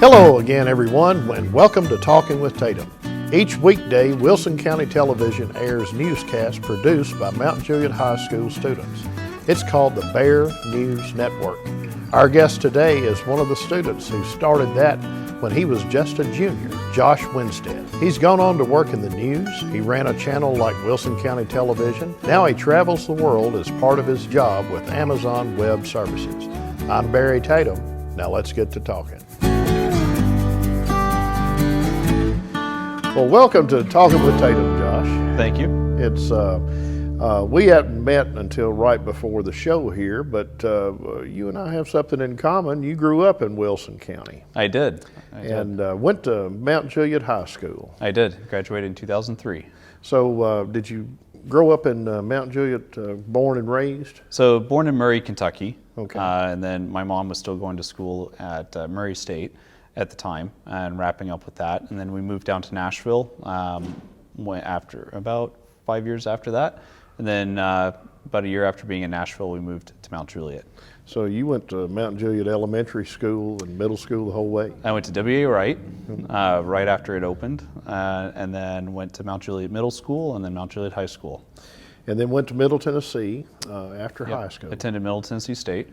Hello again, everyone, and welcome to Talking with Tatum. Each weekday, Wilson County Television airs newscasts produced by Mount Juliet High School students. It's called the Bear News Network. Our guest today is one of the students who started that when he was just a junior, Josh Winstead. He's gone on to work in the news. He ran a channel like Wilson County Television. Now he travels the world as part of his job with Amazon Web Services. I'm Barry Tatum. Now let's get to talking. Well, welcome to Talking with Tatum, Josh. Thank you. It's we hadn't met until right before the show here, but you and I have something in common. You grew up in Wilson County. I did. Went to Mount Juliet High School. I did. Graduated in 2003. So did you grow up in Mount Juliet, born and raised? So born in Murray, Kentucky. Okay. And then my mom was still going to school at Murray State at the time and wrapping up with that. And then we moved down to Nashville after about 5 years after that. And then about a year after being in Nashville, we moved to Mount Juliet. So you went to Mount Juliet Elementary School and middle school the whole way? I went to W.A. Wright right after it opened, and then went to Mount Juliet Middle School and then Mount Juliet High School. And then went to Middle Tennessee after high school. Attended Middle Tennessee State,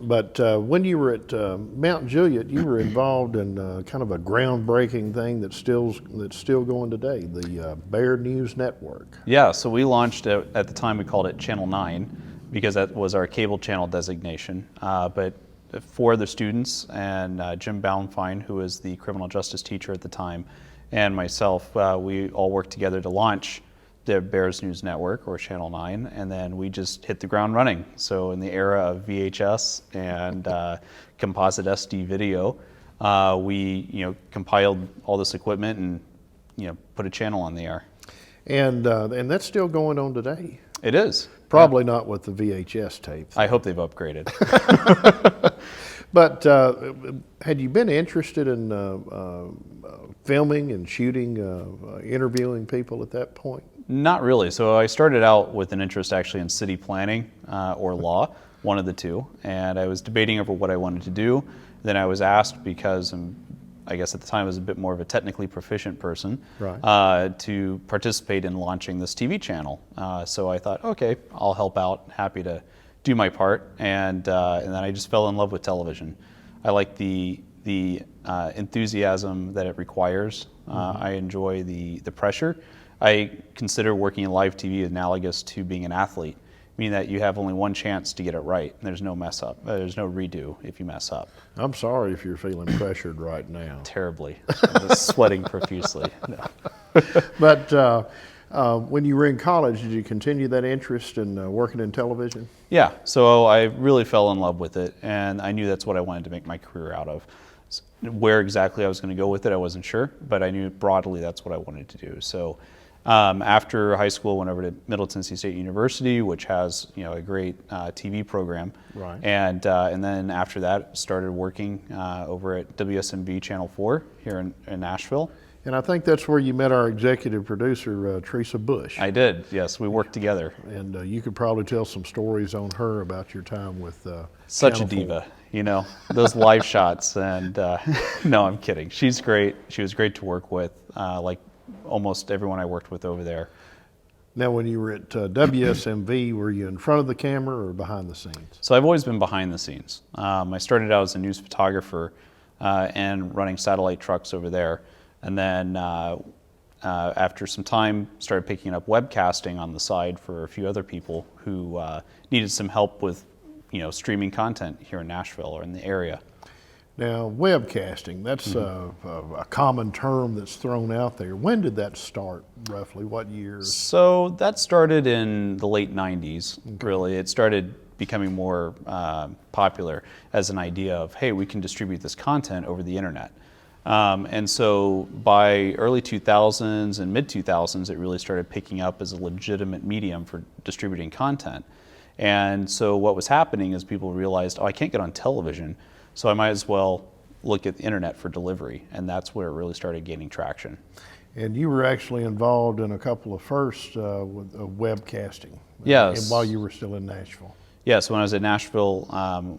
But when you were at Mount Juliet, you were involved in kind of a groundbreaking thing that's still going today, the Bear News Network. Yeah, so we launched it, at the time we called it Channel 9 because that was our cable channel designation. But for the students and Jim Baumfine, who was the criminal justice teacher at the time, and myself, we all worked together to launch the Bears News Network, or Channel 9, and then we just hit the ground running. So in the era of VHS and composite SD video, we compiled all this equipment and put a channel on the air. And that's still going on today. It is. Probably not with the VHS tapes. I hope they've upgraded. But had you been interested in filming and shooting, interviewing people at that point? Not really. So I started out with an interest actually in city planning or law, one of the two. And I was debating over what I wanted to do. Then I was asked, because I guess at the time I was a bit more of a technically proficient person, right, to participate in launching this TV channel. So I thought, okay, I'll help out, happy to do my part. And then I just fell in love with television. I like the enthusiasm that it requires. I enjoy the pressure. I consider working in live TV analogous to being an athlete, meaning that you have only one chance to get it right. And there's no mess up. There's no redo if you mess up. I'm sorry if you're feeling pressured right now. Terribly. I'm just sweating profusely. No. But when you were in college, did you continue that interest in working in television? Yeah, so I really fell in love with it, and I knew that's what I wanted to make my career out of. Where exactly I was going to go with it, I wasn't sure, but I knew broadly that's what I wanted to do. So after high school, went over to Middle Tennessee State University, which has a great TV program, right. And then after that, started working over at WSMV Channel 4 here in Nashville. And I think that's where you met our executive producer, Teresa Bush. I did, yes. We worked together. And you could probably tell some stories on her about your time with Such Channel a diva, 4. Those live shots. And no, I'm kidding. She's great. She was great to work with, like almost everyone I worked with over there. Now, when you were at WSMV, were you in front of the camera or behind the scenes? So I've always been behind the scenes. I started out as a news photographer and running satellite trucks over there. And then after some time, started picking up webcasting on the side for a few other people who needed some help with, streaming content here in Nashville or in the area. Now, webcasting, that's a common term that's thrown out there. When did that start, roughly? What years? So that started in the late 90s, really. It started becoming more popular as an idea of, hey, we can distribute this content over the internet. And so by early 2000s and mid 2000s, it really started picking up as a legitimate medium for distributing content. And so what was happening is people realized, oh, I can't get on television, so I might as well look at the internet for delivery. And that's where it really started gaining traction. And you were actually involved in a couple of firsts with webcasting. Yes. While you were still in Nashville. Yeah, so when I was at Nashville,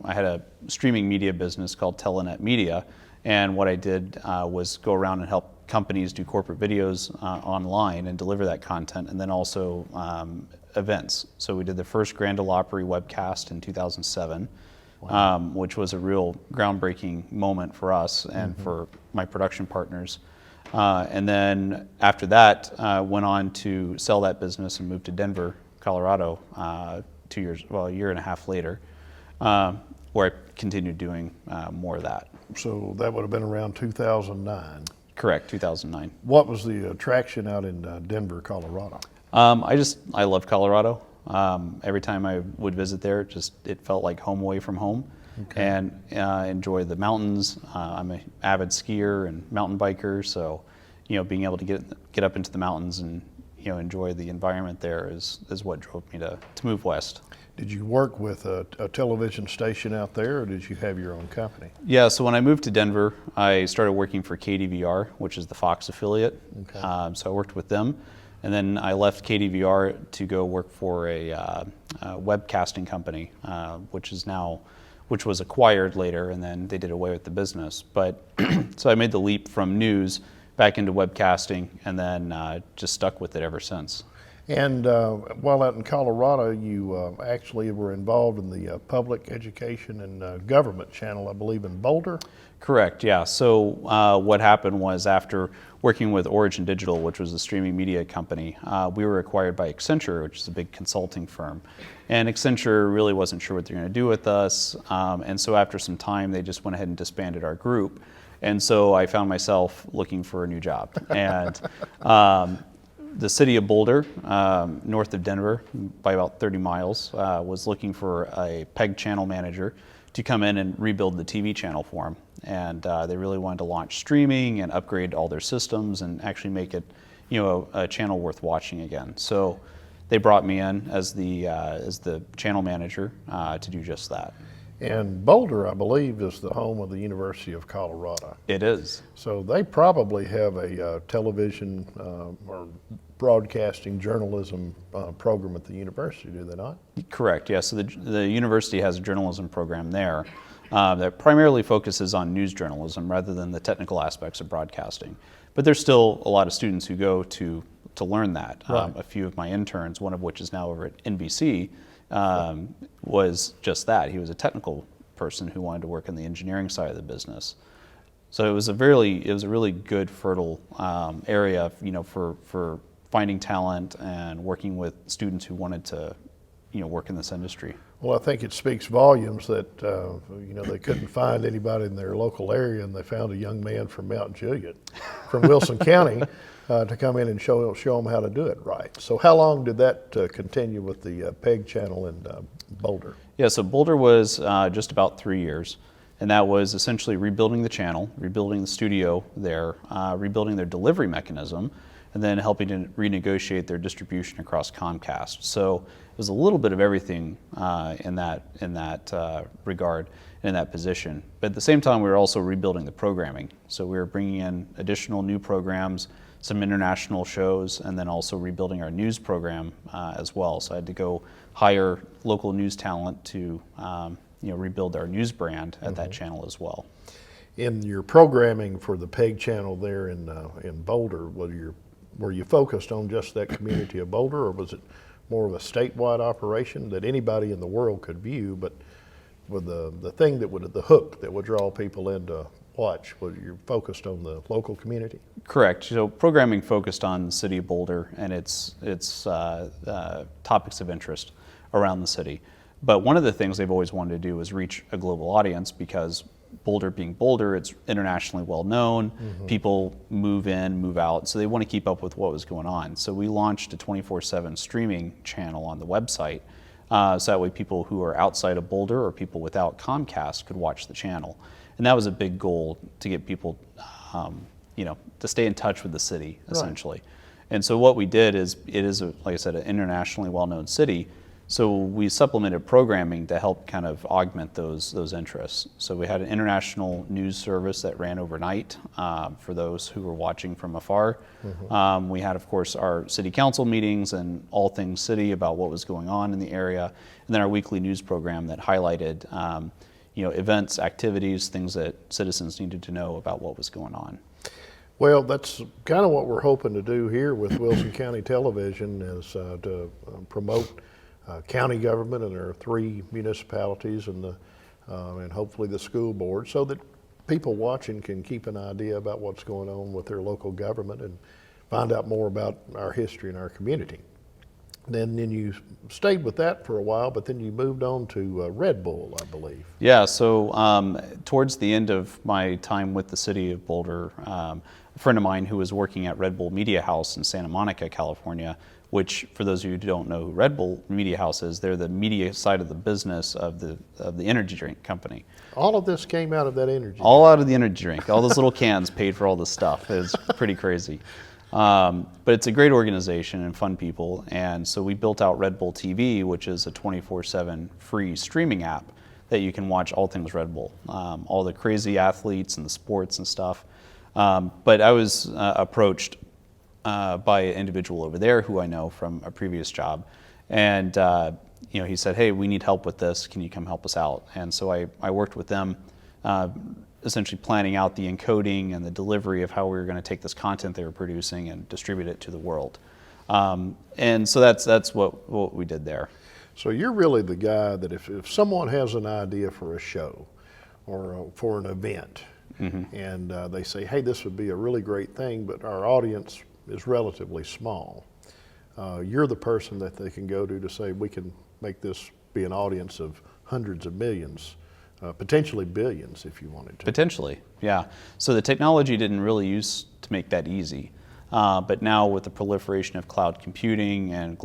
I had a streaming media business called Telenet Media, And what I did was go around and help companies do corporate videos online and deliver that content, and then also events. So we did the first Grand Ole Opry webcast in 2007, which was a real groundbreaking moment for us and for my production partners. And then after that, went on to sell that business and moved to Denver, Colorado, a year and a half later, where I continued doing more of that. So that would have been around 2009. Correct, 2009. What was the attraction out in Denver, Colorado? I love Colorado. Every time I would visit there, it felt like home away from home. Okay. And enjoy the mountains. I'm an avid skier and mountain biker, so being able to get up into the mountains and enjoy the environment there is what drove me to move west. Did you work with a television station out there, or did you have your own company? Yeah, so when I moved to Denver, I started working for KDVR, which is the Fox affiliate. Okay. So I worked with them, and then I left KDVR to go work for a webcasting company, which was acquired later, and then they did away with the business. But so I made the leap from news back into webcasting, and then just stuck with it ever since. And while out in Colorado, you actually were involved in the public education and government channel, I believe, in Boulder? Correct, yeah. So what happened was, after working with Origin Digital, which was a streaming media company, we were acquired by Accenture, which is a big consulting firm. And Accenture really wasn't sure what they're going to do with us. And so after some time, they just went ahead and disbanded our group. And so I found myself looking for a new job. And the city of Boulder, north of Denver by about 30 miles, was looking for a PEG channel manager to come in and rebuild the TV channel for them. And they really wanted to launch streaming and upgrade all their systems and actually make it, a channel worth watching again. So they brought me in as the channel manager to do just that. And Boulder, I believe, is the home of the University of Colorado. It is. So they probably have a television or broadcasting journalism program at the university, do they not? Correct, yeah. So the university has a journalism program there that primarily focuses on news journalism rather than the technical aspects of broadcasting. But there's still a lot of students who go to learn that. Right. A few of my interns, one of which is now over at NBC, was just that. He was a technical person who wanted to work in the engineering side of the business. So it was a really good, fertile area, for finding talent and working with students who wanted to, work in this industry. Well, I think it speaks volumes that they couldn't find anybody in their local area, and they found a young man from Mount Juliet, from Wilson County, to come in and show them how to do it right. So how long did that continue with the PEG channel in Boulder? Yeah, so Boulder was just about 3 years, and that was essentially rebuilding the channel, rebuilding the studio there, rebuilding their delivery mechanism, and then helping to renegotiate their distribution across Comcast. So it was a little bit of everything in that regard, in that position. But at the same time, we were also rebuilding the programming. So we were bringing in additional new programs, some international shows, and then also rebuilding our news program as well. So I had to go hire local news talent to rebuild our news brand at that channel as well. In your programming for the PEG channel there in Boulder, were you focused on just that community of Boulder, or was it more of a statewide operation that anybody in the world could view, but with the hook that would draw people in to watch, was you focused on the local community? Correct. So programming focused on the city of Boulder and its topics of interest around the city. But one of the things they've always wanted to do was reach a global audience, because Boulder being Boulder, it's internationally well known. People move in, move out, so they want to keep up with what was going on. So we launched a 24/7 streaming channel on the website, so that way people who are outside of Boulder or people without Comcast could watch the channel. And that was a big goal, to get people, to stay in touch with the city, essentially. Right. And so what we did is, it is, like I said, an internationally well-known city. So we supplemented programming to help kind of augment those interests. So we had an international news service that ran overnight for those who were watching from afar. We had, of course, our city council meetings and all things city about what was going on in the area, and then our weekly news program that highlighted events, activities, things that citizens needed to know about what was going on. Well, that's kind of what we're hoping to do here with Wilson County Television is to promote county government and our 3 municipalities and hopefully the school board, so that people watching can keep an idea about what's going on with their local government and find out more about our history and our community. Then you stayed with that for a while, but then you moved on to Red Bull, I believe. Yeah, so towards the end of my time with the city of Boulder, a friend of mine who was working at Red Bull Media House in Santa Monica, California, which for those of you who don't know who Red Bull Media House is, they're the media side of the business of the energy drink company. All of this came out of that energy All out of the energy drink. All those little cans paid for all this stuff. It's pretty crazy. But it's a great organization and fun people. And so we built out Red Bull TV, which is a 24/7 free streaming app that you can watch all things Red Bull, all the crazy athletes and the sports and stuff. But I was approached by an individual over there who I know from a previous job. And he said, hey, we need help with this. Can you come help us out? And so I worked with them, essentially planning out the encoding and the delivery of how we were going to take this content they were producing and distribute it to the world. And so that's what we did there. So you're really the guy that if someone has an idea for a show or for an event, and they say, hey, this would be a really great thing, but our audience is relatively small, you're the person that they can go to say, we can make this be an audience of hundreds of millions, potentially billions if you wanted to. Potentially, yeah. So the technology didn't really use to make that easy. But now with the proliferation of cloud computing and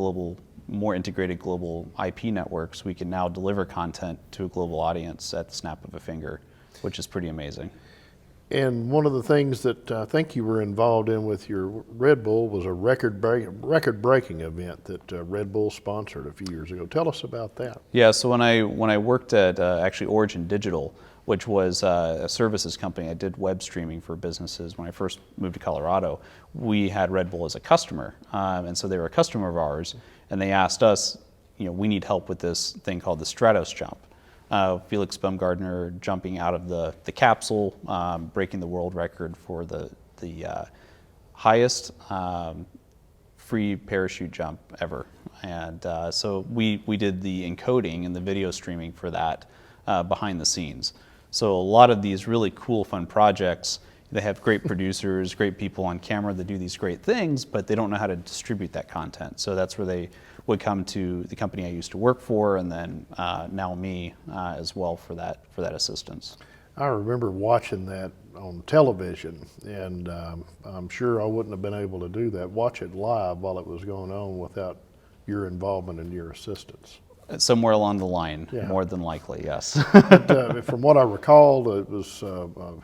more integrated global IP networks, we can now deliver content to a global audience at the snap of a finger, which is pretty amazing. And one of the things that I think you were involved in with your Red Bull was a record-breaking event that Red Bull sponsored a few years ago. Tell us about that. Yeah, so when I worked at actually Origin Digital, which was a services company, I did web streaming for businesses. When I first moved to Colorado, we had Red Bull as a customer, and so they were a customer of ours, and they asked us, we need help with this thing called the Stratos jump. Felix Baumgartner jumping out of the capsule, breaking the world record for the highest free parachute jump ever. And so we did the encoding and the video streaming for that behind the scenes. So a lot of these really cool, fun projects, they have great producers, great people on camera that do these great things, but they don't know how to distribute that content. So that's where they would come to the company I used to work for, and then now me as well for that assistance. I remember watching that on television, and I'm sure I wouldn't have been able to do that, watch it live while it was going on without your involvement and your assistance. Somewhere along the line, yeah. More than likely, yes. But, from what I recall, it was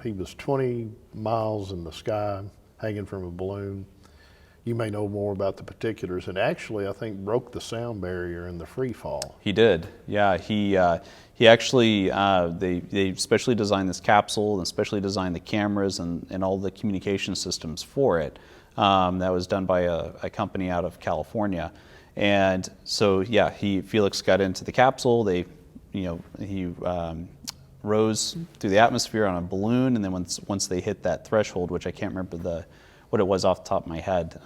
he was 20 miles in the sky, hanging from a balloon. You may know more about the particulars, and actually, I think broke the sound barrier in the free fall. He did, yeah. He actually they specially designed this capsule and specially designed the cameras and all the communication systems for it. That was done by a company out of California. And so, yeah, Felix got into the capsule. He rose through the atmosphere on a balloon, and then once they hit that threshold, which I can't remember what it was off the top of my head,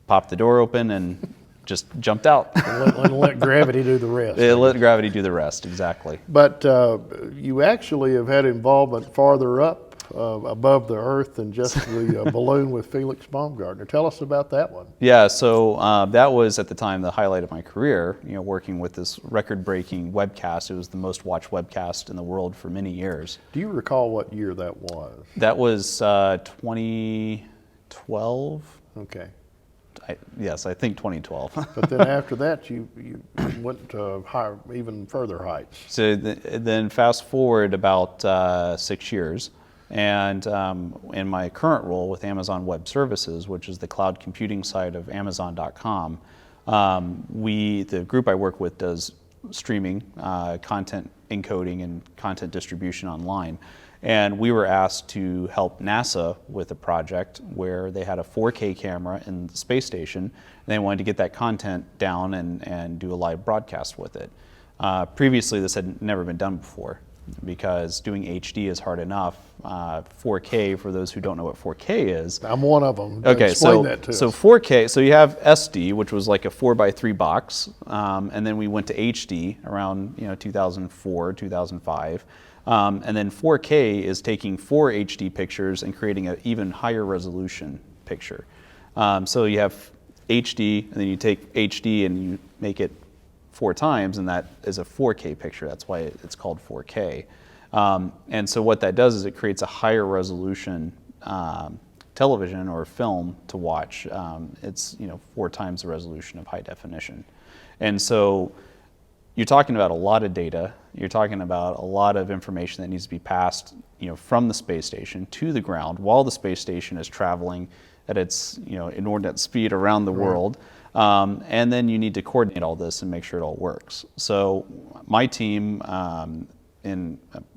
popped the door open and just jumped out. Let gravity do the rest. Let gravity do the rest, exactly. But you actually have had involvement farther up above the earth than just the balloon with Felix Baumgartner. Tell us about that one. Yeah, so that was at the time the highlight of my career, working with this record-breaking webcast. It was the most watched webcast in the world for many years. Do you recall what year that was? That was 2012. Okay. Yes, I think 2012. But then after that, you went to even further heights. So then fast forward about 6 years, and in my current role with Amazon Web Services, which is the cloud computing side of Amazon.com, the group I work with does streaming, content encoding, and content distribution online. And we were asked to help NASA with a project where they had a 4K camera in the space station, and they wanted to get that content down and do a live broadcast with it. Previously, this had never been done before. because doing HD is hard enough. 4K, for those who don't know what 4K is. I'm one of them. Okay, Explain that to so us. 4K, so you have SD, which was like a 4x3 box, and then we went to HD around 2004, 2005. And then 4K is taking 4 HD pictures and creating an even higher resolution picture. So you have HD, and then you take HD and you make it 4 times, and that is a 4K picture. That's why it's called 4K. And so what that does is it creates a higher resolution television or film to watch. It's 4 times the resolution of high definition. And so you're talking about a lot of data. You're talking about a lot of information that needs to be passed from the space station to the ground while the space station is traveling at its inordinate speed around the world. And then you need to coordinate all this and make sure it all works. So my team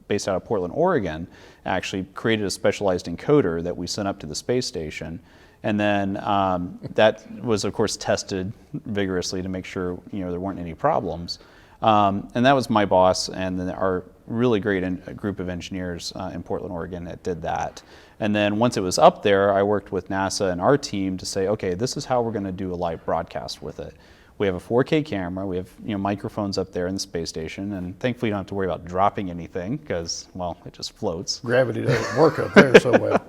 based out of Portland, Oregon, actually created a specialized encoder that we sent up to the space station. And then that was, of course, tested vigorously to make sure there weren't any problems. And that was my boss and then our really great group of engineers in Portland, Oregon that did that. And then once it was up there, I worked with NASA and our team to say, okay, this is how we're going to do a live broadcast with it. We have a 4K camera, we have microphones up there in the space station, and thankfully you don't have to worry about dropping anything because, well, it just floats. Gravity doesn't work up there so well.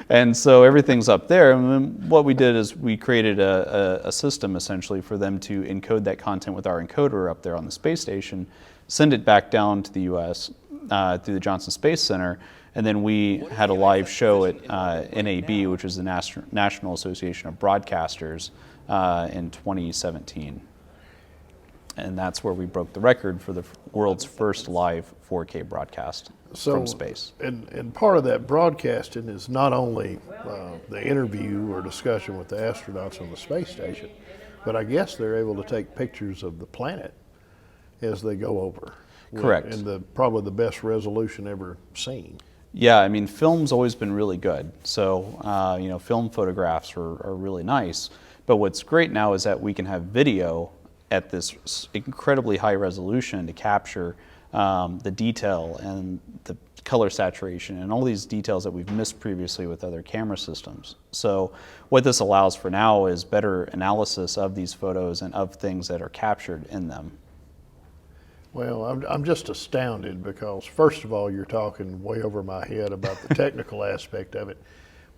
And so everything's up there. And then what we did is we created a system essentially for them to encode that content with our encoder up there on the space station, send it back down to the U.S. Through the Johnson Space Center, and then we had a live show at NAB, which is the National Association of Broadcasters, in 2017. And that's where we broke the record for the world's first live 4K broadcast from space. And part of that broadcasting is not only the interview or discussion with the astronauts on the space station, but I guess they're able to take pictures of the planet as they go over. Correct. And probably the best resolution ever seen. Yeah, I mean, film's always been really good. So, film photographs are really nice. But what's great now is that we can have video at this incredibly high resolution to capture the detail and the color saturation and all these details that we've missed previously with other camera systems. So what this allows for now is better analysis of these photos and of things that are captured in them. Well, I'm just astounded because, first of all, you're talking way over my head about the technical aspect of it,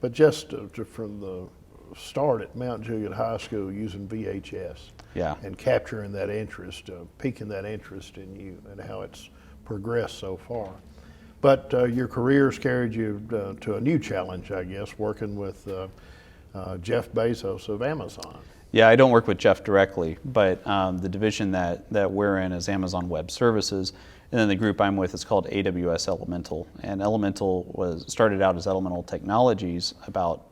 but just from the start at Mount Juliet High School using VHS and capturing that interest, piquing that interest in you and how it's progressed so far. But your career's carried you to a new challenge, I guess, working with Jeff Bezos of Amazon. Yeah, I don't work with Jeff directly, but the division that we're in is Amazon Web Services, and then the group I'm with is called AWS Elemental. And Elemental started out as Elemental Technologies about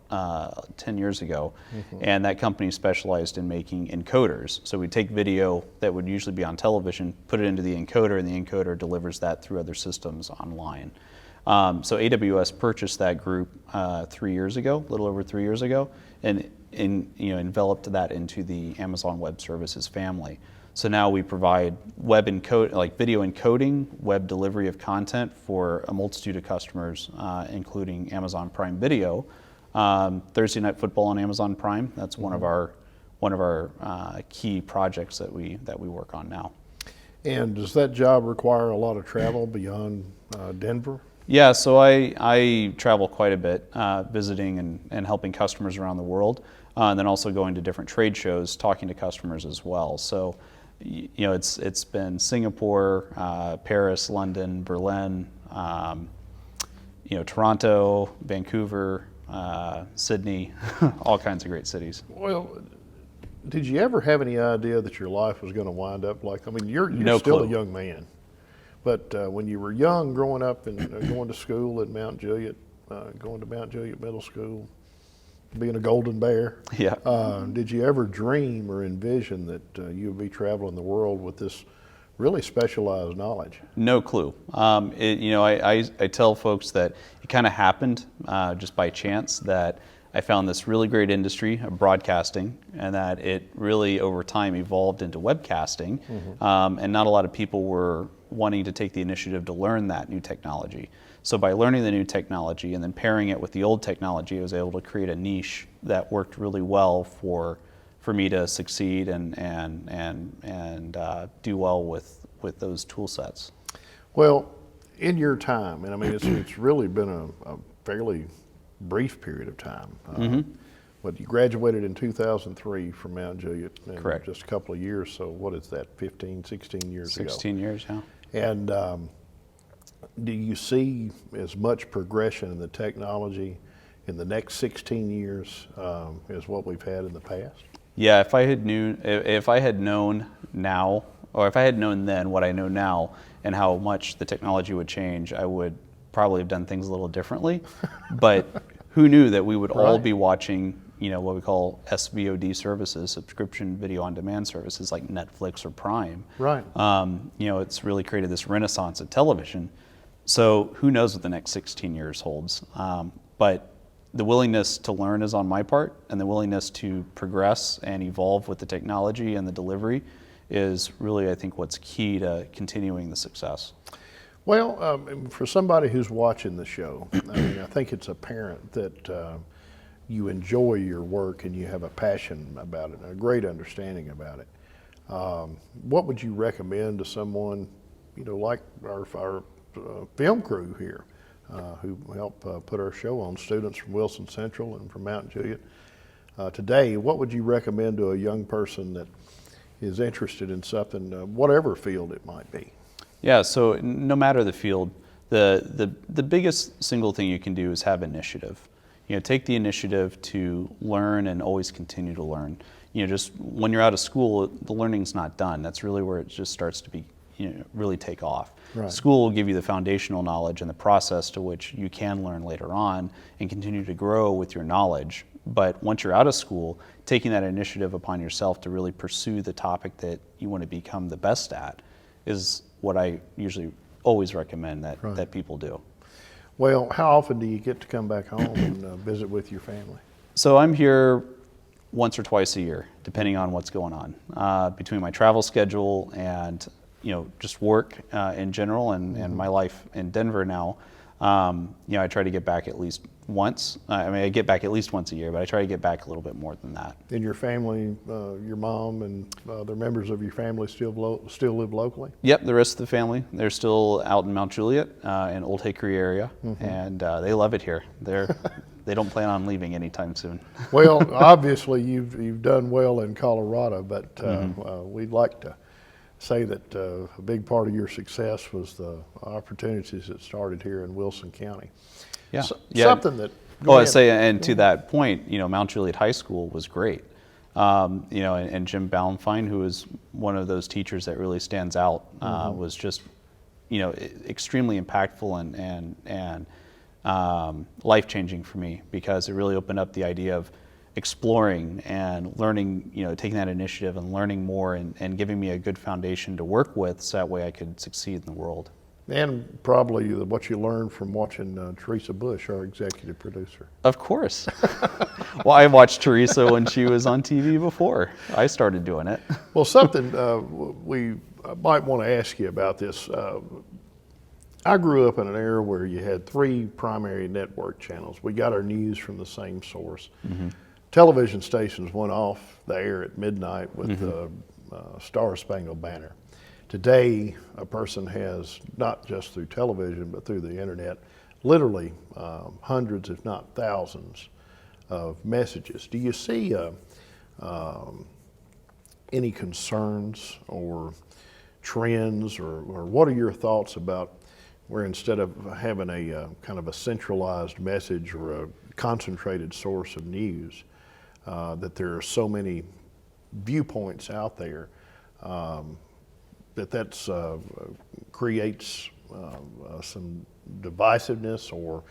10 years ago, and that company specialized in making encoders. So we take video that would usually be on television, put it into the encoder, and the encoder delivers that through other systems online. So AWS purchased that group 3 years ago, a little over 3 years ago, and enveloped that into the Amazon Web Services family. So now we provide video encoding, web delivery of content for a multitude of customers, including Amazon Prime Video. Thursday Night Football on Amazon Prime. That's one of our key projects that we work on now. And does that job require a lot of travel beyond Denver? Yeah, so I travel quite a bit, visiting and helping customers around the world, and then also going to different trade shows, talking to customers as well. So, it's been Singapore, Paris, London, Berlin, Toronto, Vancouver, Sydney, all kinds of great cities. Well, did you ever have any idea that your life was going to wind up like? I mean, you're No still clue. a young man, but when you were young, growing up and going to school at Mount Juliet, going to Mount Juliet Middle School, being a golden bear, Yeah. did you ever dream or envision that you would be traveling the world with this really specialized knowledge? No clue. I tell folks that it kind of happened just by chance that I found this really great industry of broadcasting, and that it really over time evolved into webcasting, and not a lot of people were wanting to take the initiative to learn that new technology. So by learning the new technology and then pairing it with the old technology, I was able to create a niche that worked really well for me to succeed and do well with those tool sets. Well, in your time, and I mean, it's really been a fairly brief period of time. But you graduated in 2003 from Mount Juliet. In Correct. Just a couple of years, so what is that, 15, 16 years ago? 16 years, yeah. And do you see as much progression in the technology in the next 16 years as what we've had in the past? Yeah, if I had known now, or if I had known then what I know now and how much the technology would change, I would probably have done things a little differently. But who knew that we would all be watching, what we call SVOD services, subscription video on demand services like Netflix or Prime. Right. It's really created this renaissance of television. So who knows what the next 16 years holds. But the willingness to learn is on my part, and the willingness to progress and evolve with the technology and the delivery is really, I think, what's key to continuing the success. Well, for somebody who's watching the show, I mean, I think it's apparent that you enjoy your work and you have a passion about it and a great understanding about it. What would you recommend to someone, like our film crew here, who help put our show on, students from Wilson Central and from Mount Juliet today? What would you recommend to a young person that is interested in something, whatever field it might be? Yeah, so no matter the field, the biggest single thing you can do is have initiative. Take the initiative to learn and always continue to learn. Just when you're out of school, the learning's not done. That's really where it just starts to be, really take off. Right. School will give you the foundational knowledge and the process to which you can learn later on and continue to grow with your knowledge. But once you're out of school, taking that initiative upon yourself to really pursue the topic that you want to become the best at is what I usually always recommend that people do. Well, how often do you get to come back home and visit with your family? So I'm here once or twice a year, depending on what's going on. Between my travel schedule and just work in general and my life in Denver now, I try to get back at least once. I get back at least once a year, but I try to get back a little bit more than that. And your family, your mom and other members of your family still live locally? Yep, the rest of the family, they're still out in Mount Juliet, in Old Hickory area, and they love it here. They don't plan on leaving anytime soon. Well, obviously you've done well in Colorado, but we'd like to say that a big part of your success was the opportunities that started here in Wilson County. Yeah. Something that. I say, and to that point, Mount Juliet High School was great. And Jim Ballanfine, who is one of those teachers that really stands out, was just, extremely impactful and life-changing for me, because it really opened up the idea of exploring and learning, taking that initiative and learning more and giving me a good foundation to work with, so that way I could succeed in the world. And probably what you learned from watching Teresa Bush, our executive producer. Of course. Well, I watched Teresa when she was on TV before I started doing it. Well, something we might want to ask you about this. I grew up in an era where you had 3 primary network channels. We got our news from the same source. Television stations went off the air at midnight with the Star Spangled Banner. Today, a person has, not just through television, but through the internet, literally hundreds, if not thousands, of messages. Do you see any concerns or trends, or what are your thoughts about where instead of having a kind of a centralized message or a concentrated source of news, that there are so many viewpoints out there, that creates some divisiveness or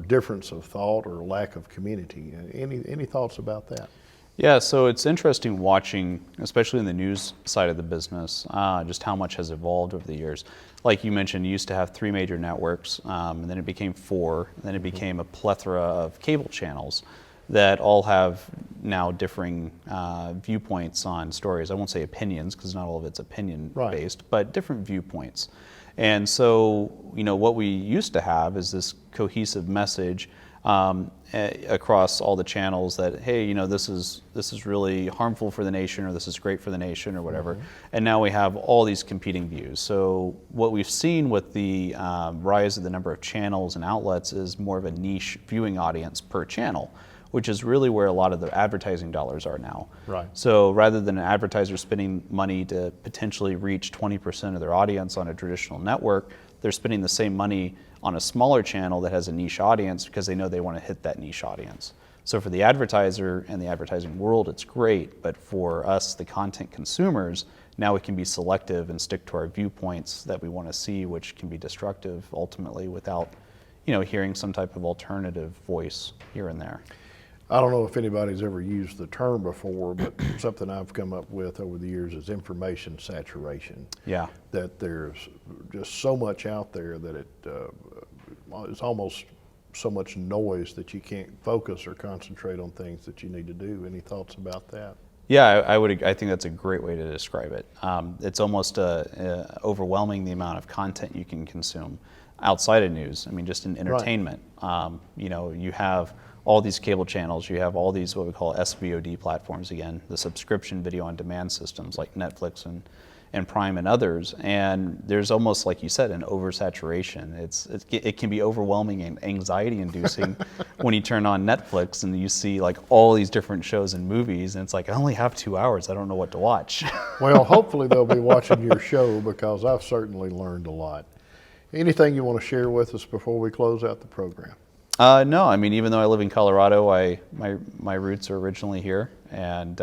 difference of thought or lack of community? Any thoughts about that? Yeah, so it's interesting watching, especially in the news side of the business, just how much has evolved over the years. Like you mentioned, you used to have 3 major networks, and then it became 4, and then it became a plethora of cable channels. that all have now differing viewpoints on stories. I won't say opinions, because not all of it's opinion-based, but different viewpoints. And so, what we used to have is this cohesive message across all the channels that, hey, this is really harmful for the nation, or this is great for the nation, or whatever. And now we have all these competing views. So what we've seen with the rise of the number of channels and outlets is more of a niche viewing audience per channel, which is really where a lot of the advertising dollars are now. Right. So rather than an advertiser spending money to potentially reach 20% of their audience on a traditional network, they're spending the same money on a smaller channel that has a niche audience because they know they want to hit that niche audience. So for the advertiser and the advertising world, it's great, but for us, the content consumers, now we can be selective and stick to our viewpoints that we want to see, which can be destructive ultimately without, hearing some type of alternative voice here and there. I don't know if anybody's ever used the term before, but something I've come up with over the years is information saturation. Yeah. That there's just so much out there that it's almost so much noise that you can't focus or concentrate on things that you need to do. Any thoughts about that? Yeah, I think that's a great way to describe it. It's almost overwhelming the amount of content you can consume outside of news. I mean, just in entertainment. Right. You have all these cable channels, you have all these what we call SVOD platforms, again, the subscription video on demand systems like Netflix and Prime and others, and there's almost, like you said, an oversaturation. It can be overwhelming and anxiety inducing when you turn on Netflix and you see like all these different shows and movies, and it's like, I only have 2 hours, I don't know what to watch. Well, hopefully they'll be watching your show, because I've certainly learned a lot. Anything you want to share with us before we close out the program? No, I mean, even though I live in Colorado, my roots are originally here, and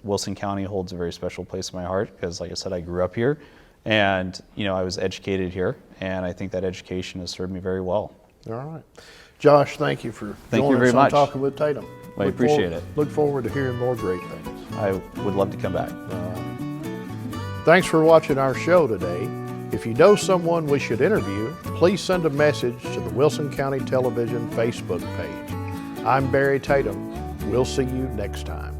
Wilson County holds a very special place in my heart because, like I said, I grew up here, and I was educated here, and I think that education has served me very well. All right, Josh, thank you for joining us on Talking with Tatum. I appreciate it. Look forward to hearing more great things. I would love to come back. Thanks for watching our show today. If you know someone we should interview, please send a message to the Wilson County Television Facebook page. I'm Barry Tatum. We'll see you next time.